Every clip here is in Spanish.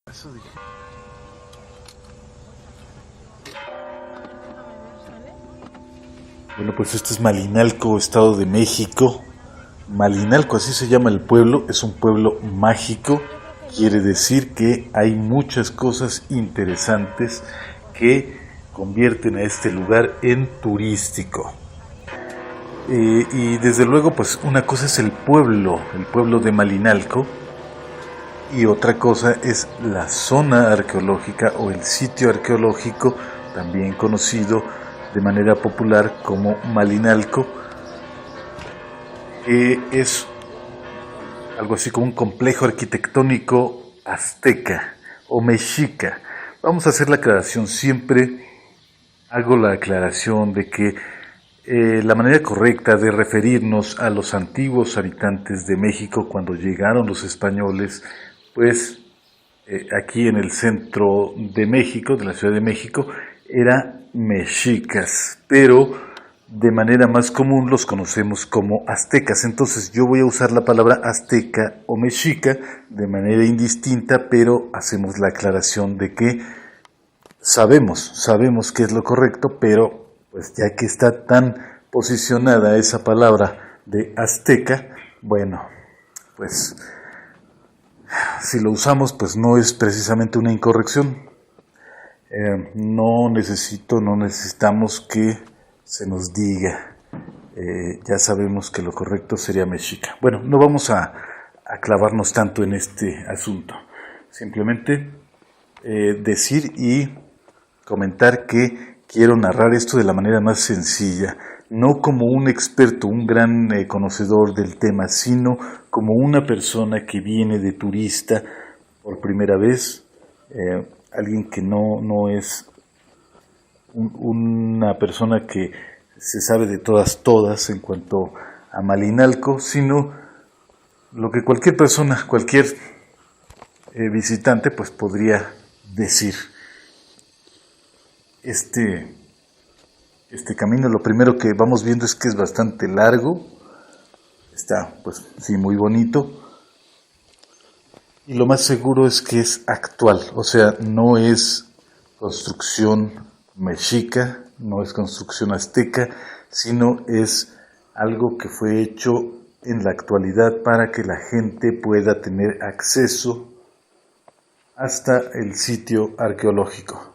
Eso dije. Bueno, pues este es Malinalco, Estado de México. Malinalco, así se llama el pueblo, es un pueblo mágico. Quiere decir que hay muchas cosas interesantes que convierten a este lugar en turístico. Y desde luego, pues una cosa es el pueblo de Malinalco, y otra cosa es la zona arqueológica o el sitio arqueológico, también conocido de manera popular como Malinalco, que es algo así como un complejo arquitectónico azteca o mexica. Vamos a hacer la aclaración, siempre hago la aclaración de que la manera correcta de referirnos a los antiguos habitantes de México cuando llegaron los españoles, pues aquí en el centro de México, de la Ciudad de México, era mexicas, pero de manera más común los conocemos como aztecas. Entonces yo voy a usar la palabra azteca o mexica de manera indistinta, pero hacemos la aclaración de que sabemos que es lo correcto, pero pues ya que está tan posicionada esa palabra de azteca, bueno, pues si lo usamos, pues no es precisamente una incorrección. No necesitamos que se nos diga. Ya sabemos que lo correcto sería mexica. Bueno, no vamos a clavarnos tanto en este asunto. Simplemente decir y comentar que quiero narrar esto de la manera más sencilla, no como un experto, un gran conocedor del tema, sino como una persona que viene de turista por primera vez, alguien que no es una persona que se sabe de todas en cuanto a Malinalco, sino lo que cualquier persona, cualquier visitante, pues podría decir. Este camino, lo primero que vamos viendo es que es bastante largo, está pues sí muy bonito, y lo más seguro es que es actual, o sea, no es construcción mexica, no es construcción azteca, sino es algo que fue hecho en la actualidad para que la gente pueda tener acceso hasta el sitio arqueológico.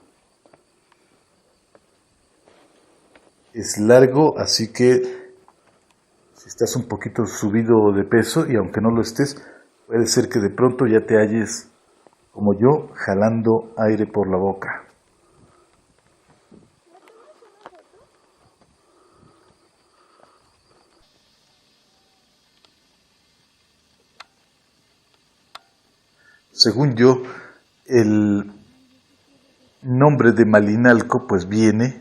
Es largo, así que si estás un poquito subido de peso, y aunque no lo estés, puede ser que de pronto ya te halles, como yo, jalando aire por la boca. Según yo, el nombre de Malinalco pues viene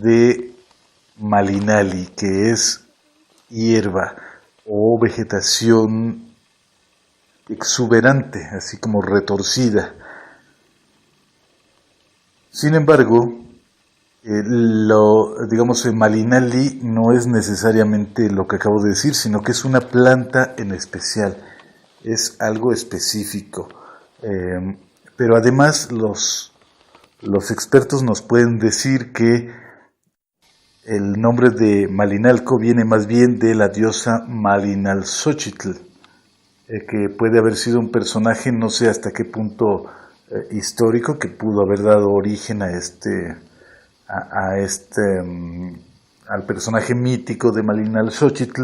de Malinali, que es hierba o vegetación exuberante, así como retorcida. Sin embargo, digamos, Malinali no es necesariamente lo que acabo de decir, sino que es una planta en especial, es algo específico. Pero además los expertos nos pueden decir que el nombre de Malinalco viene más bien de la diosa Malinalxóchitl, que puede haber sido un personaje, no sé hasta qué punto histórico, que pudo haber dado origen a al personaje mítico de Malinalxóchitl,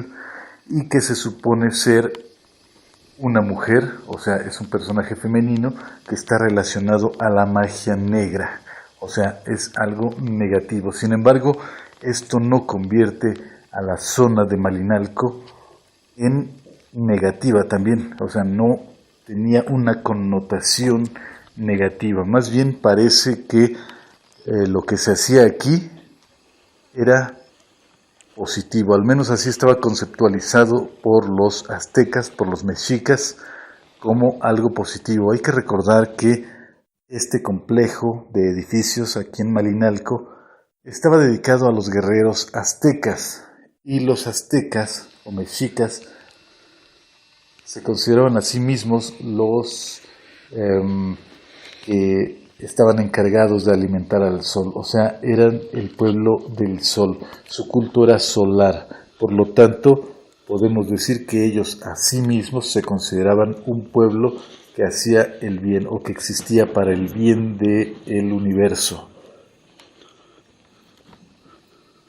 y que se supone ser una mujer, o sea, es un personaje femenino que está relacionado a la magia negra, o sea, es algo negativo. Sin embargo, esto no convierte a la zona de Malinalco en negativa también, o sea, no tenía una connotación negativa, más bien parece que lo que se hacía aquí era positivo, al menos así estaba conceptualizado por los aztecas, por los mexicas, como algo positivo. Hay que recordar que este complejo de edificios aquí en Malinalco estaba dedicado a los guerreros aztecas, y los aztecas o mexicas se consideraban a sí mismos los em, que estaban encargados de alimentar al sol, o sea, eran el pueblo del sol, su culto era solar, por lo tanto, podemos decir que ellos a sí mismos se consideraban un pueblo que hacía el bien o que existía para el bien del universo.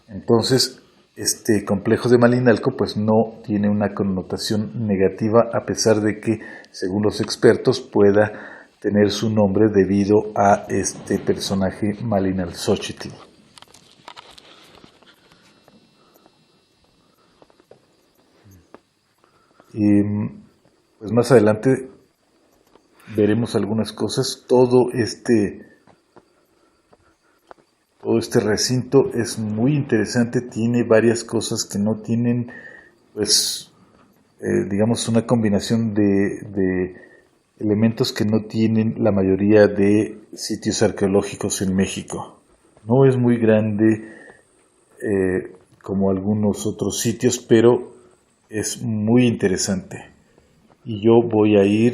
Entonces, este complejo de Malinalco pues no tiene una connotación negativa a pesar de que, según los expertos, pueda tener su nombre debido a este personaje Malinalxóchitl. Y pues más adelante veremos algunas cosas. Todo este recinto es muy interesante, tiene varias cosas que no tienen, pues, digamos, una combinación de elementos que no tienen la mayoría de sitios arqueológicos en México. No es muy grande como algunos otros sitios, pero es muy interesante. Y yo voy a ir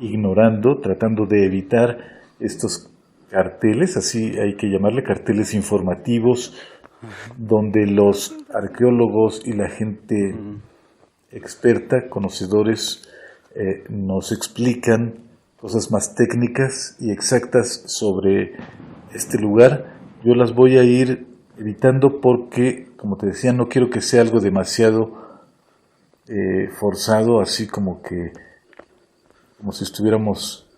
ignorando, tratando de evitar estos carteles, así hay que llamarle carteles informativos, donde los arqueólogos y la gente experta, conocedores, nos explican cosas más técnicas y exactas sobre este lugar. Yo las voy a ir evitando porque, como te decía, no quiero que sea algo demasiado forzado, así como si estuviéramos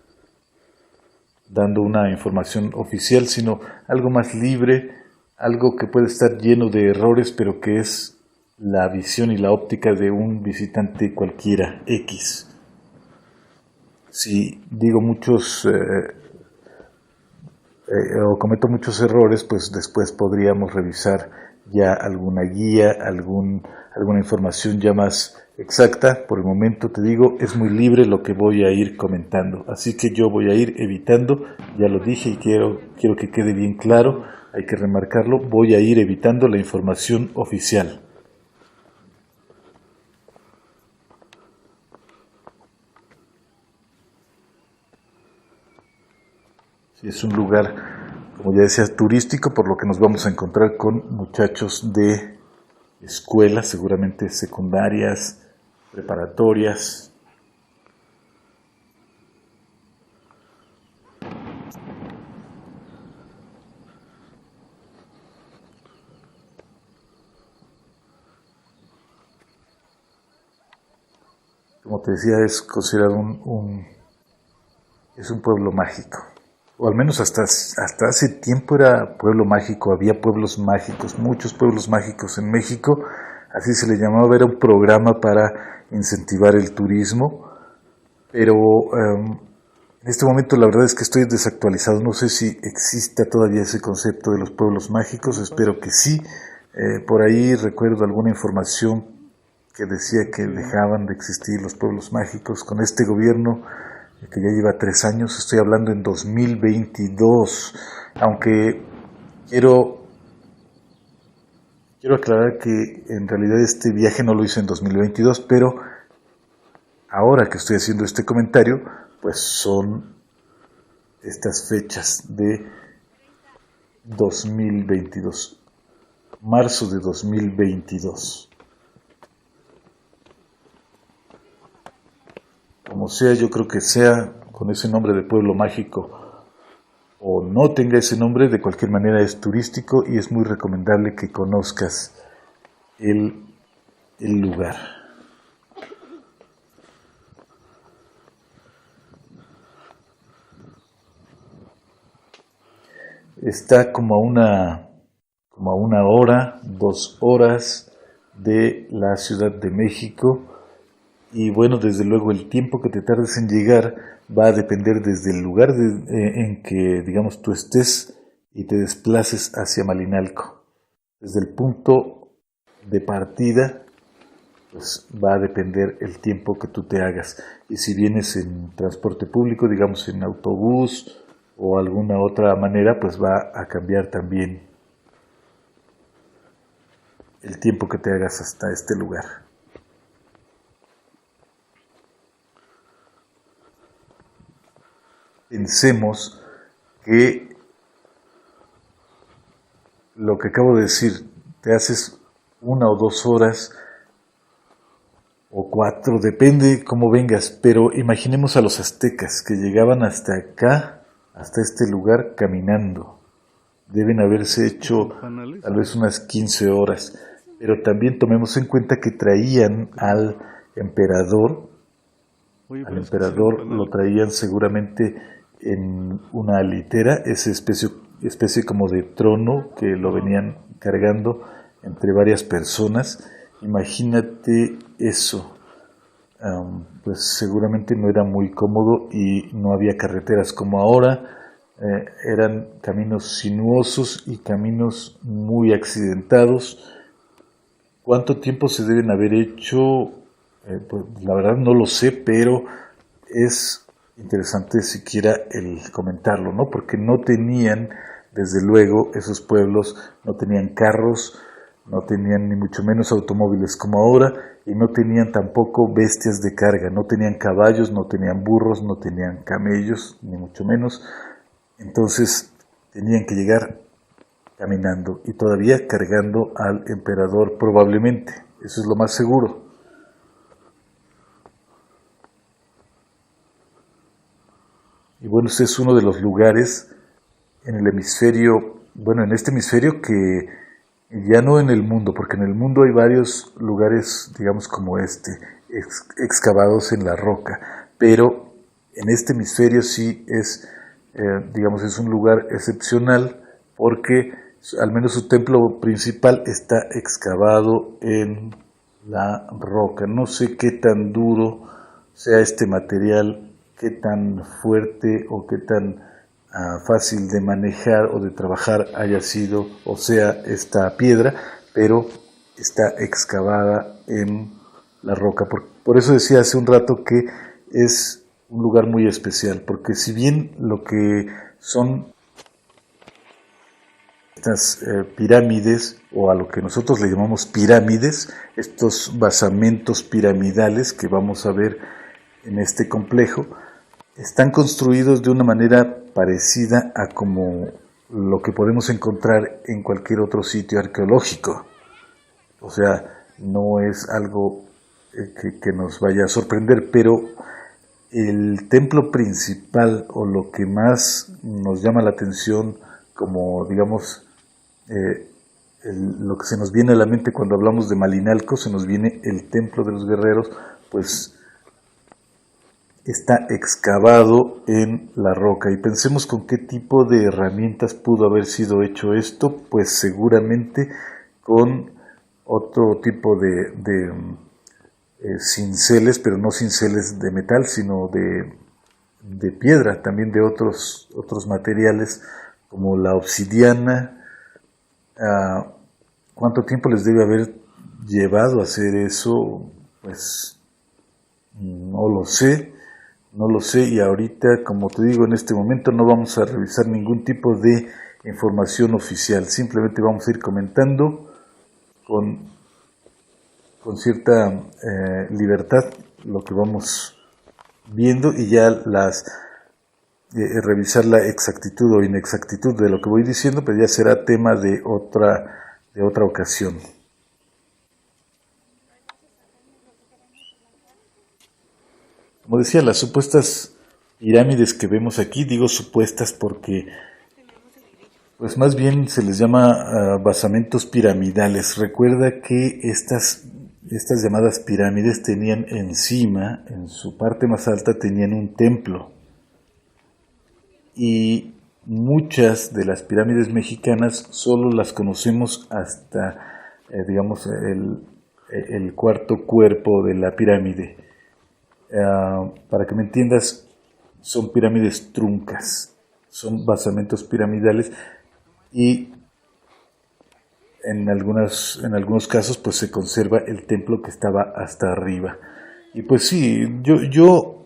dando una información oficial, sino algo más libre, algo que puede estar lleno de errores, pero que es la visión y la óptica de un visitante cualquiera, X. Si digo o cometo muchos errores, pues después podríamos revisar ya alguna guía, alguna información ya más exacta. Por el momento te digo, es muy libre lo que voy a ir comentando, así que yo voy a ir evitando, ya lo dije y quiero que quede bien claro, hay que remarcarlo, voy a ir evitando la información oficial. Sí, es un lugar, como ya decía, turístico, por lo que nos vamos a encontrar con muchachos de escuelas, seguramente secundarias, preparatorias. Como te decía, es considerado es un pueblo mágico. O al menos hasta hace tiempo era pueblo mágico, había pueblos mágicos, muchos pueblos mágicos en México, así se le llamaba, era un programa para incentivar el turismo, pero en este momento la verdad es que estoy desactualizado, no sé si existe todavía ese concepto de los pueblos mágicos, espero que sí. Por ahí recuerdo alguna información que decía que dejaban de existir los pueblos mágicos con este gobierno que ya lleva 3 años, estoy hablando en 2022, aunque quiero aclarar que en realidad este viaje no lo hice en 2022, pero ahora que estoy haciendo este comentario, pues son estas fechas de 2022, marzo de 2022. Como sea, yo creo que sea con ese nombre de pueblo mágico o no tenga ese nombre, de cualquier manera es turístico y es muy recomendable que conozcas el lugar. Está como a una hora, 2 horas de la Ciudad de México. Y bueno, desde luego el tiempo que te tardes en llegar va a depender desde el lugar en que, digamos, tú estés y te desplaces hacia Malinalco. Desde el punto de partida, pues va a depender el tiempo que tú te hagas. Y si vienes en transporte público, digamos en autobús o alguna otra manera, pues va a cambiar también el tiempo que te hagas hasta este lugar. Pensemos que lo que acabo de decir, te haces 1 o 2 horas o 4, depende cómo vengas, pero imaginemos a los aztecas que llegaban hasta acá, hasta este lugar caminando. Deben haberse hecho tal vez unas 15 horas, pero también tomemos en cuenta que traían al emperador lo traían seguramente en una litera, esa especie como de trono que lo venían cargando entre varias personas. Imagínate eso. Pues seguramente no era muy cómodo y no había carreteras como ahora. Eran caminos sinuosos y caminos muy accidentados. ¿Cuánto tiempo se deben haber hecho? Pues la verdad no lo sé, pero es interesante siquiera el comentarlo, ¿no? Porque no tenían, desde luego, esos pueblos no tenían carros, no tenían ni mucho menos automóviles como ahora, y no tenían tampoco bestias de carga, no tenían caballos, no tenían burros, no tenían camellos, ni mucho menos. Entonces tenían que llegar caminando y todavía cargando al emperador probablemente, eso es lo más seguro. Y bueno, este es uno de los lugares en el hemisferio, bueno, en este hemisferio que ya no en el mundo, porque en el mundo hay varios lugares, digamos como este, excavados en la roca, pero en este hemisferio sí es, digamos, es un lugar excepcional porque al menos su templo principal está excavado en la roca. No sé qué tan duro sea este material, qué tan fuerte o qué tan fácil de manejar o de trabajar haya sido o sea esta piedra, pero está excavada en la roca. Por eso decía hace un rato que es un lugar muy especial, porque si bien lo que son estas pirámides, o a lo que nosotros le llamamos pirámides, estos basamentos piramidales que vamos a ver en este complejo, están construidos de una manera parecida a como lo que podemos encontrar en cualquier otro sitio arqueológico. O sea, no es algo que nos vaya a sorprender, pero el templo principal o lo que más nos llama la atención, como digamos, lo que se nos viene a la mente cuando hablamos de Malinalco, se nos viene el templo de los guerreros, pues está excavado en la roca. Y pensemos con qué tipo de herramientas pudo haber sido hecho esto, pues seguramente con otro tipo de cinceles, pero no cinceles de metal, sino de piedra, también de otros materiales como la obsidiana. ¿Cuánto tiempo les debe haber llevado a hacer eso? Pues no lo sé. No lo sé, y ahorita, como te digo, en este momento no vamos a revisar ningún tipo de información oficial. Simplemente vamos a ir comentando con cierta libertad lo que vamos viendo y ya revisar la exactitud o inexactitud de lo que voy diciendo, pero ya será tema de otra ocasión. Como decía, las supuestas pirámides que vemos aquí, digo supuestas porque pues más bien se les llama basamentos piramidales. Recuerda que estas llamadas pirámides tenían encima, en su parte más alta, tenían un templo. Y muchas de las pirámides mexicanas solo las conocemos hasta, digamos, el cuarto cuerpo de la pirámide. Para que me entiendas, son pirámides truncas, son basamentos piramidales y en algunos casos pues se conserva el templo que estaba hasta arriba. Y pues sí, yo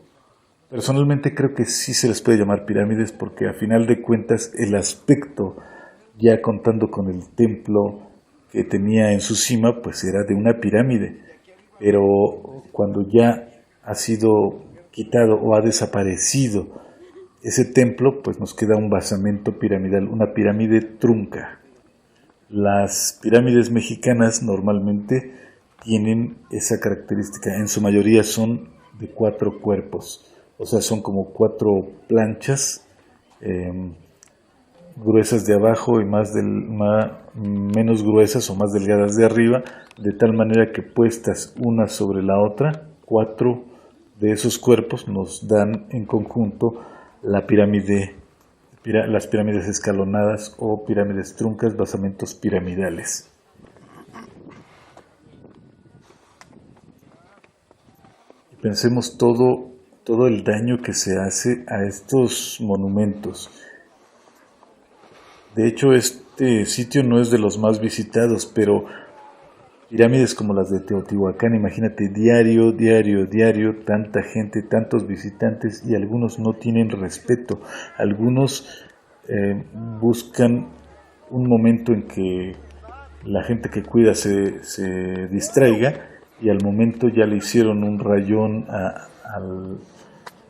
personalmente creo que sí se les puede llamar pirámides porque a final de cuentas el aspecto, ya contando con el templo que tenía en su cima, pues era de una pirámide, pero cuando ya ha sido quitado o ha desaparecido ese templo, pues nos queda un basamento piramidal, una pirámide trunca. Las pirámides mexicanas normalmente tienen esa característica, en su mayoría son de 4 cuerpos, o sea, son como 4 planchas gruesas de abajo y menos gruesas o más delgadas de arriba, de tal manera que puestas una sobre la otra, 4 de esos cuerpos nos dan en conjunto la pirámide, las pirámides escalonadas o pirámides truncas, basamentos piramidales. Pensemos todo el daño que se hace a estos monumentos. De hecho, este sitio no es de los más visitados, pero pirámides como las de Teotihuacán, imagínate, diario, tanta gente, tantos visitantes, y algunos no tienen respeto. Algunos buscan un momento en que la gente que cuida se distraiga, y al momento ya le hicieron un rayón al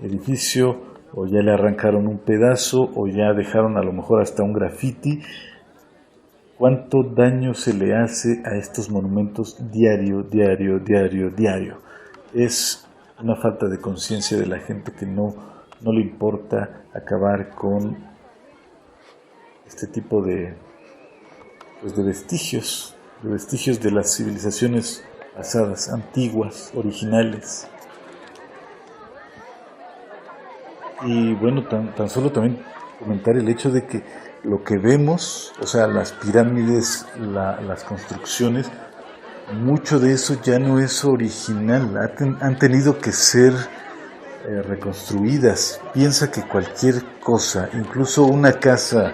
edificio, o ya le arrancaron un pedazo, o ya dejaron a lo mejor hasta un grafiti. ¿Cuánto daño se le hace a estos monumentos diario? Es una falta de conciencia de la gente que no le importa acabar con este tipo de vestigios de las civilizaciones pasadas, antiguas, originales. Y bueno, tan solo también comentar el hecho de que lo que vemos, o sea, las pirámides, las construcciones, mucho de eso ya no es original, han tenido que ser reconstruidas. Piensa que cualquier cosa, incluso una casa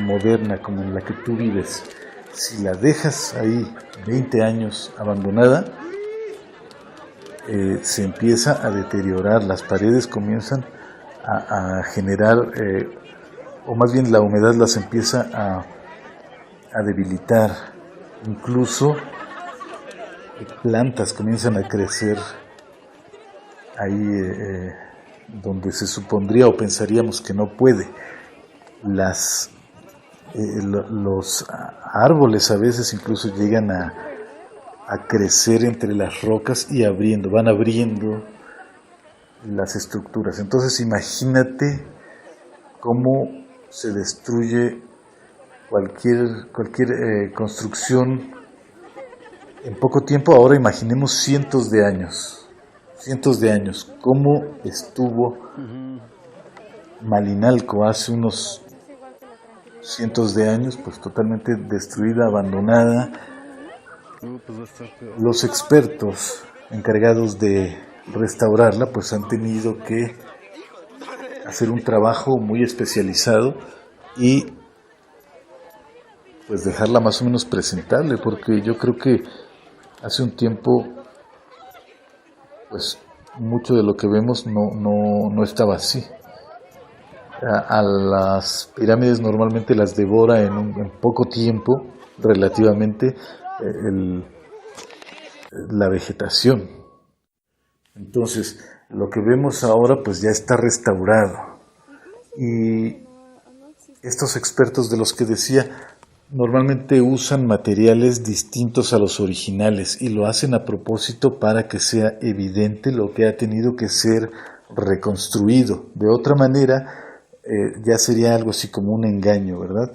moderna como en la que tú vives, si la dejas ahí 20 años abandonada, se empieza a deteriorar, las paredes comienzan a generar, o más bien la humedad las empieza a debilitar, incluso plantas comienzan a crecer ahí donde se supondría o pensaríamos que no puede. Los árboles a veces incluso llegan a crecer entre las rocas y van abriendo las estructuras. Entonces imagínate cómo se destruye cualquier construcción en poco tiempo. Ahora imaginemos cientos de años, cómo estuvo Malinalco hace unos cientos de años, pues totalmente destruida, abandonada. Los expertos encargados de restaurarla pues han tenido que hacer un trabajo muy especializado y pues dejarla más o menos presentable, porque yo creo que hace un tiempo pues mucho de lo que vemos no estaba así. A las pirámides normalmente las devora en poco tiempo relativamente la vegetación. Entonces, lo que vemos ahora pues ya está restaurado. Y estos expertos de los que decía, normalmente usan materiales distintos a los originales y lo hacen a propósito para que sea evidente lo que ha tenido que ser reconstruido. De otra manera, ya sería algo así como un engaño, ¿verdad?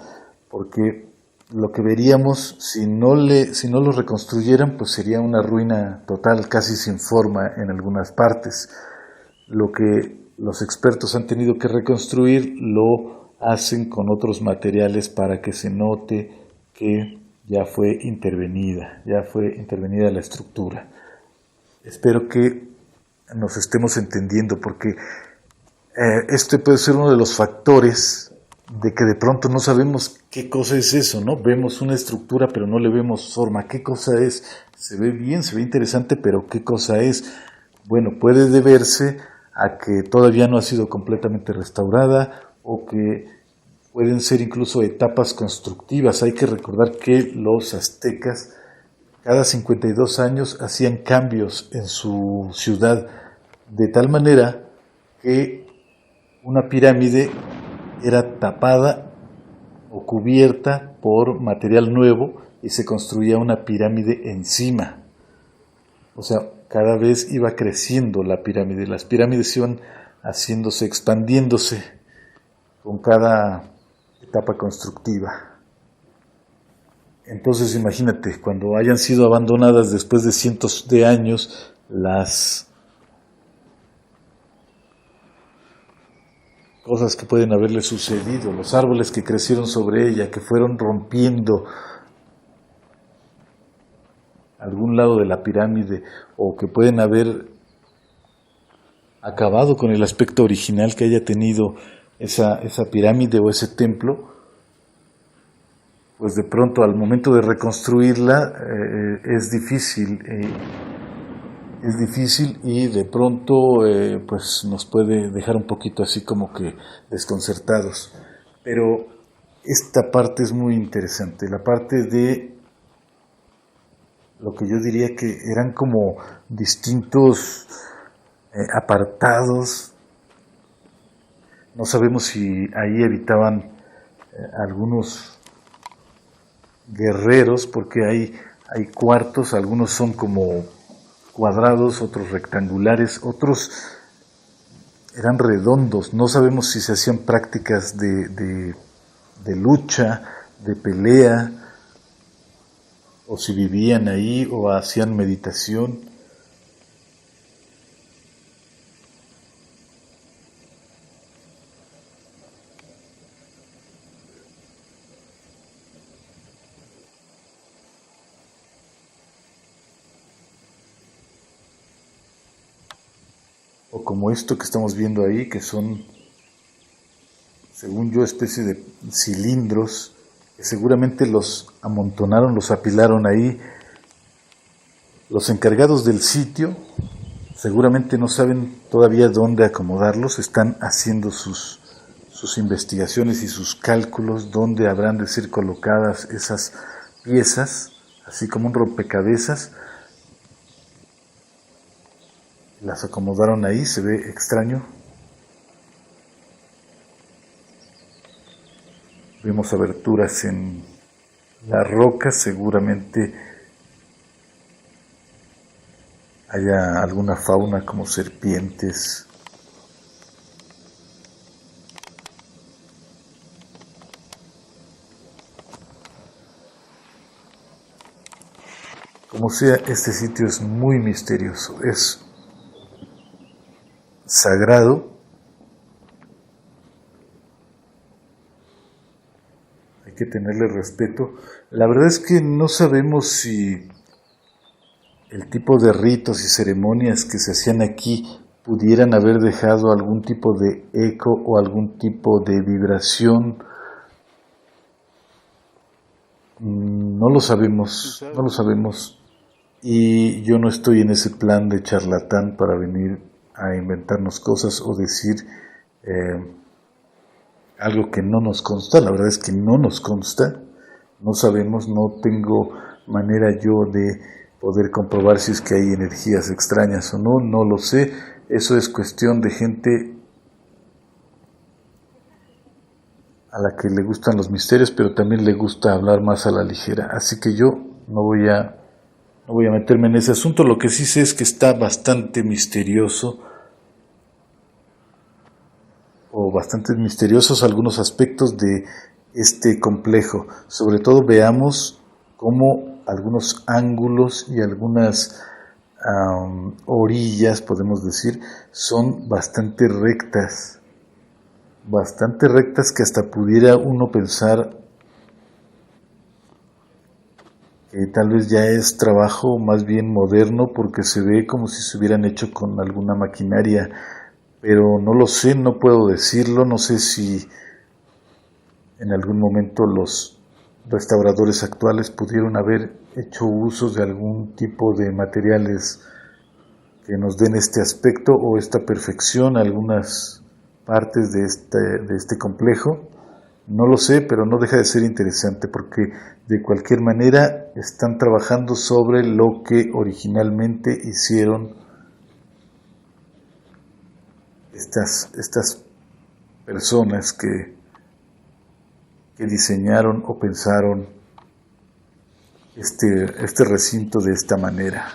Porque lo que veríamos si no lo reconstruyeran, pues sería una ruina total, casi sin forma en algunas partes. Lo que los expertos han tenido que reconstruir lo hacen con otros materiales para que se note que ya fue intervenida la estructura. Espero que nos estemos entendiendo, porque este puede ser uno de los factores de que de pronto no sabemos qué cosa es eso, ¿no? Vemos una estructura pero no le vemos forma. ¿Qué cosa es? Se ve bien, se ve interesante, pero ¿qué cosa es? Bueno, puede deberse a que todavía no ha sido completamente restaurada, o que pueden ser incluso etapas constructivas. Hay que recordar que los aztecas cada 52 años hacían cambios en su ciudad, de tal manera que una pirámide era tapada o cubierta por material nuevo y se construía una pirámide encima. O sea, cada vez iba creciendo la pirámide, las pirámides iban haciéndose, expandiéndose con cada etapa constructiva. Entonces imagínate, cuando hayan sido abandonadas después de cientos de años, las cosas que pueden haberle sucedido, los árboles que crecieron sobre ella, que fueron rompiendo algún lado de la pirámide o que pueden haber acabado con el aspecto original que haya tenido esa pirámide o ese templo, pues de pronto al momento de reconstruirla es difícil y de pronto pues nos puede dejar un poquito así como que desconcertados. Pero esta parte es muy interesante, la parte de lo que yo diría que eran como distintos apartados. No sabemos si ahí habitaban algunos guerreros, porque hay cuartos, algunos son como cuadrados, otros rectangulares, otros eran redondos. No sabemos si se hacían prácticas de lucha, de pelea, o si vivían ahí o hacían meditación. O como esto que estamos viendo ahí, que son, según yo, especie de cilindros, que seguramente los amontonaron, los apilaron ahí. Los encargados del sitio seguramente no saben todavía dónde acomodarlos, están haciendo sus investigaciones y sus cálculos, dónde habrán de ser colocadas esas piezas, así como un rompecabezas. Las acomodaron ahí, se ve extraño. Vemos aberturas en la roca, seguramente haya alguna fauna como serpientes. Como sea, este sitio es muy misterioso, es sagrado. Hay que tenerle respeto. La verdad es que no sabemos si el tipo de ritos y ceremonias que se hacían aquí pudieran haber dejado algún tipo de eco o algún tipo de vibración. No lo sabemos, no lo sabemos. Y yo no estoy en ese plan de charlatán para venir a inventarnos cosas o decir algo que no nos consta. La verdad es que no nos consta, no sabemos, no tengo manera yo de poder comprobar si es que hay energías extrañas o no, no lo sé. Eso es cuestión de gente a la que le gustan los misterios, pero también le gusta hablar más a la ligera. Así que yo no voy a meterme en ese asunto. Lo que sí sé es que está bastante misterioso, o bastante misteriosos algunos aspectos de este complejo. Sobre todo veamos cómo algunos ángulos y algunas orillas, podemos decir, son bastante rectas que hasta pudiera uno pensar que tal vez ya es trabajo más bien moderno, porque se ve como si se hubieran hecho con alguna maquinaria, pero no lo sé, no puedo decirlo. No sé si en algún momento los restauradores actuales pudieron haber hecho usos de algún tipo de materiales que nos den este aspecto o esta perfección, algunas partes de este complejo. No lo sé, pero no deja de ser interesante, porque de cualquier manera están trabajando sobre lo que originalmente hicieron estas personas que diseñaron o pensaron este recinto de esta manera.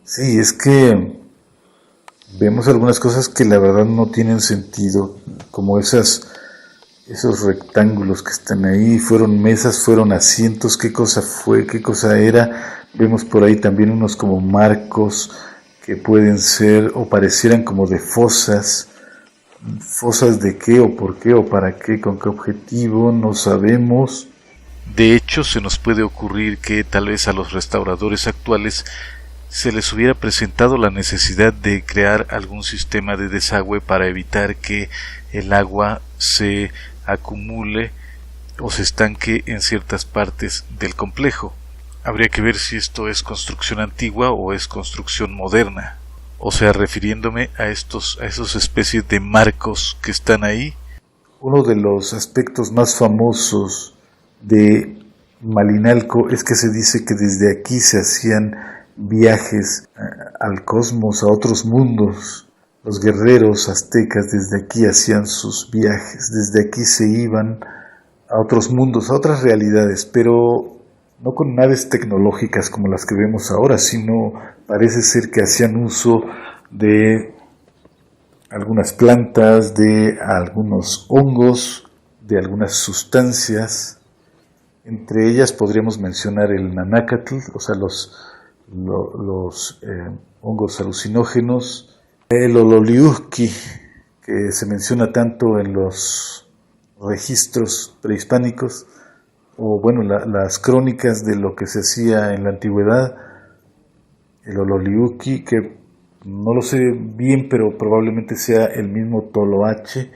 Sí, es que vemos algunas cosas que la verdad no tienen sentido, como esos rectángulos que están ahí, fueron mesas, fueron asientos, qué cosa fue, qué cosa era. Vemos por ahí también unos como marcos que pueden ser o parecieran como de fosas. ¿Fosas de qué o por qué o para qué, con qué objetivo? No sabemos. De hecho, se nos puede ocurrir que tal vez a los restauradores actuales se les hubiera presentado la necesidad de crear algún sistema de desagüe para evitar que el agua se acumule o se estanque en ciertas partes del complejo. Habría que ver si esto es construcción antigua o es construcción moderna. O sea, refiriéndome a esos especies de marcos que están ahí. Uno de los aspectos más famosos de Malinalco es que se dice que desde aquí se hacían viajes al cosmos, a otros mundos. Los guerreros aztecas desde aquí hacían sus viajes, desde aquí se iban a otros mundos, a otras realidades, pero no con naves tecnológicas como las que vemos ahora, sino parece ser que hacían uso de algunas plantas, de algunos hongos, de algunas sustancias. Entre ellas podríamos mencionar el nanácatl, o sea, los hongos alucinógenos, el ololiuqui, que se menciona tanto en los registros prehispánicos, o bueno, las crónicas de lo que se hacía en la antigüedad, el ololiuqui, que no lo sé bien, pero probablemente sea el mismo toloache.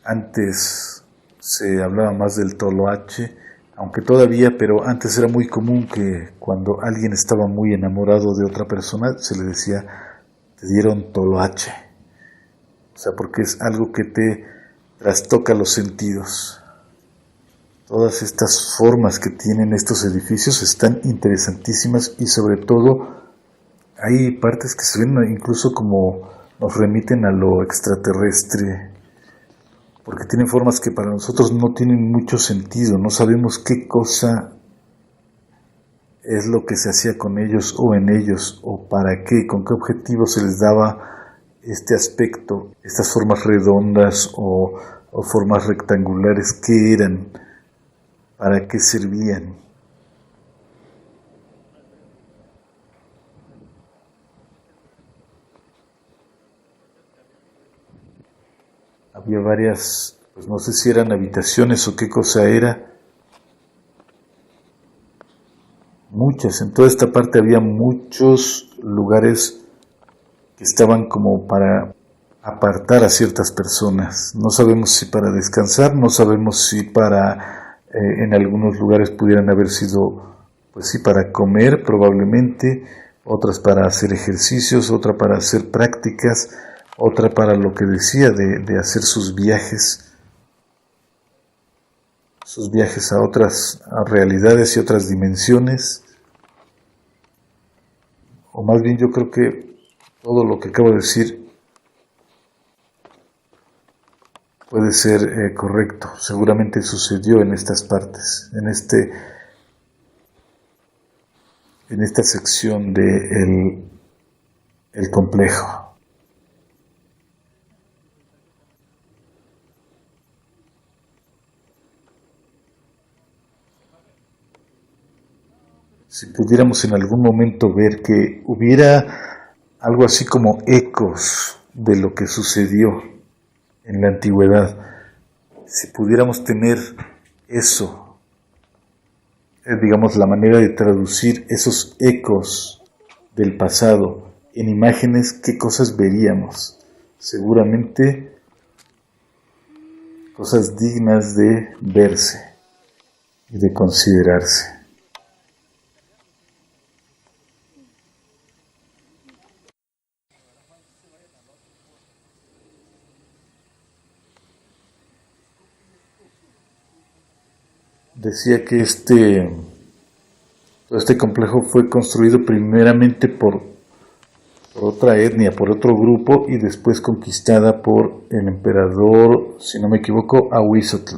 Antes se hablaba más del toloache, aunque todavía, pero antes era muy común que cuando alguien estaba muy enamorado de otra persona, se le decía, te dieron toloache. O sea, porque es algo que te trastoca los sentidos. Todas estas formas que tienen estos edificios están interesantísimas y sobre todo hay partes que se ven incluso como nos remiten a lo extraterrestre, porque tienen formas que para nosotros no tienen mucho sentido, no sabemos qué cosa es lo que se hacía con ellos o en ellos, o para qué, con qué objetivo se les daba este aspecto, estas formas redondas o formas rectangulares, qué eran, para qué servían. Había varias, pues no sé si eran habitaciones o qué cosa era. Muchas, en toda esta parte había muchos lugares que estaban como para apartar a ciertas personas. No sabemos si para descansar, no sabemos si para, en algunos lugares pudieran haber sido, pues sí, para comer probablemente, otras para hacer ejercicios, otra para hacer prácticas, otra para lo que decía de hacer sus viajes a otras realidades y otras dimensiones. O más bien yo creo que todo lo que acabo de decir puede ser correcto. Seguramente sucedió en estas partes, en esta sección de el complejo. Si pudiéramos en algún momento ver que hubiera algo así como ecos de lo que sucedió en la antigüedad, si pudiéramos tener eso, digamos la manera de traducir esos ecos del pasado en imágenes, ¿qué cosas veríamos? Seguramente cosas dignas de verse y de considerarse. Decía que Este complejo fue construido primeramente por otra etnia, por otro grupo, y después conquistada por el emperador, si no me equivoco, Ahuizotl.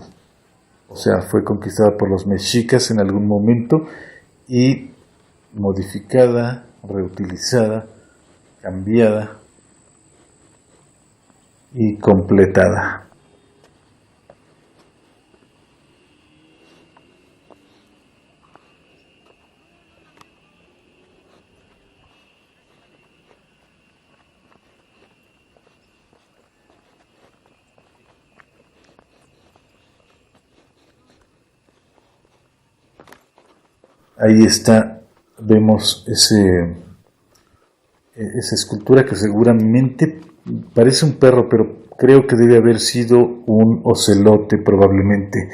O sea, fue conquistada por los mexicas en algún momento y modificada, reutilizada, cambiada y completada. Ahí está, vemos esa escultura que seguramente parece un perro, pero creo que debe haber sido un ocelote probablemente.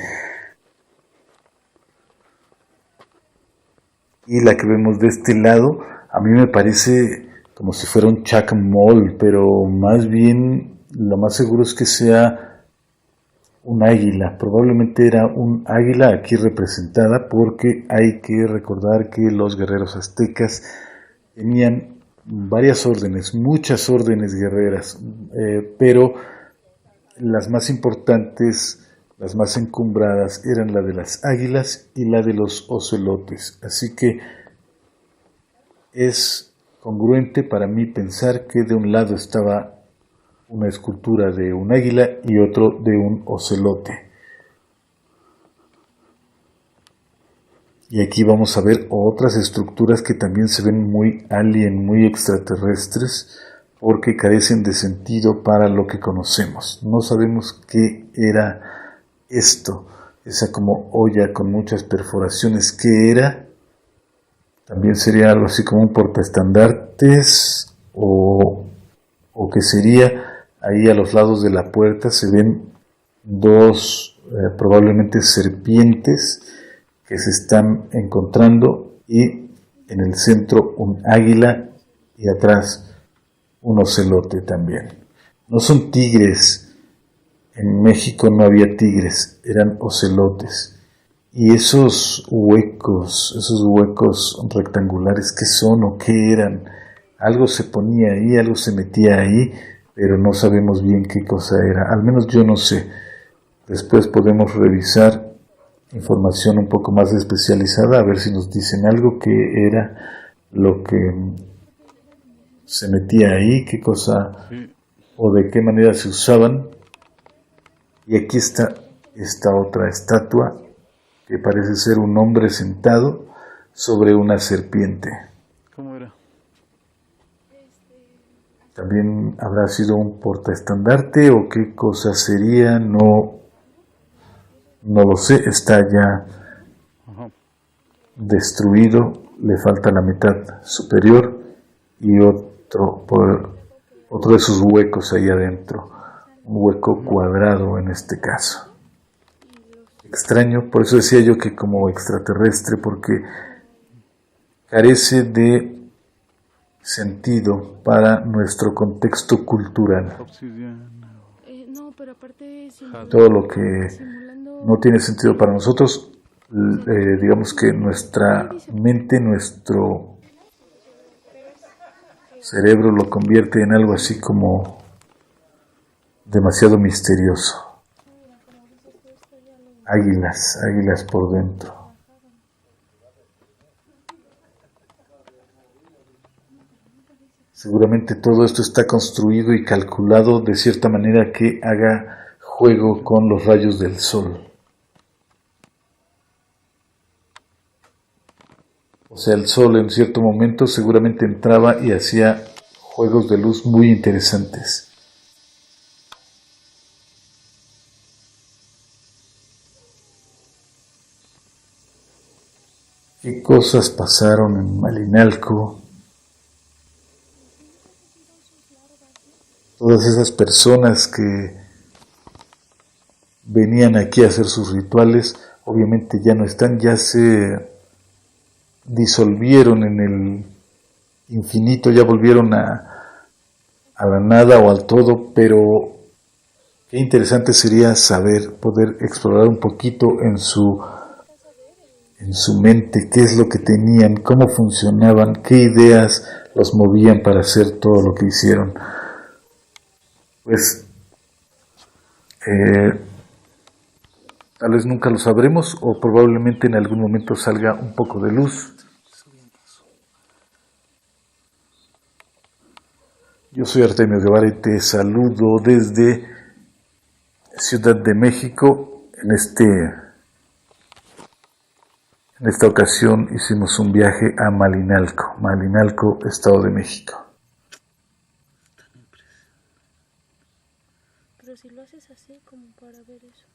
Y la que vemos de este lado, a mí me parece como si fuera un chacmol, pero más bien lo más seguro es que sea un águila. Probablemente era un águila aquí representada, porque hay que recordar que los guerreros aztecas tenían varias órdenes, muchas órdenes guerreras, pero las más importantes, las más encumbradas, eran la de las águilas y la de los ocelotes. Así que es congruente para mí pensar que de un lado estaba una escultura de un águila y otro de un ocelote. Y aquí vamos a ver otras estructuras que también se ven muy alien, muy extraterrestres, porque carecen de sentido para lo que conocemos. No sabemos qué era esto, esa como olla con muchas perforaciones, ¿qué era? También sería algo así como un portaestandartes, o qué sería. Ahí a los lados de la puerta se ven dos probablemente serpientes que se están encontrando, y en el centro un águila y atrás un ocelote también. No son tigres, en México no había tigres, eran ocelotes. Y esos huecos rectangulares, ¿qué son o qué eran? Algo se ponía ahí, algo se metía ahí, pero no sabemos bien qué cosa era, al menos yo no sé. Después podemos revisar información un poco más especializada, a ver si nos dicen algo que era lo que se metía ahí, qué cosa o de qué manera se usaban. Y aquí está esta otra estatua que parece ser un hombre sentado sobre una serpiente. ¿Cómo era? También habrá sido un portaestandarte o qué cosa sería, no lo sé, está ya destruido, le falta la mitad superior y otro de sus huecos ahí adentro, un hueco cuadrado en este caso. Extraño, por eso decía yo que como extraterrestre, porque carece de sentido para nuestro contexto cultural. No, pero aparte Todo lo que no tiene sentido para nosotros, digamos que nuestra mente, nuestro cerebro lo convierte en algo así como demasiado misterioso. Águilas por dentro. Seguramente todo esto está construido y calculado de cierta manera que haga juego con los rayos del sol. O sea, el sol en cierto momento seguramente entraba y hacía juegos de luz muy interesantes. ¿Qué cosas pasaron en Malinalco? Todas esas personas que venían aquí a hacer sus rituales, obviamente ya no están, ya se disolvieron en el infinito, ya volvieron a la nada o al todo, pero qué interesante sería saber, poder explorar un poquito en en su mente, qué es lo que tenían, cómo funcionaban, qué ideas los movían para hacer todo lo que hicieron. Pues tal vez nunca lo sabremos o probablemente en algún momento salga un poco de luz. Yo soy Artemio Guevara y te saludo desde Ciudad de México. En esta ocasión hicimos un viaje a Malinalco, Estado de México. Pero si lo haces así, como para ver eso.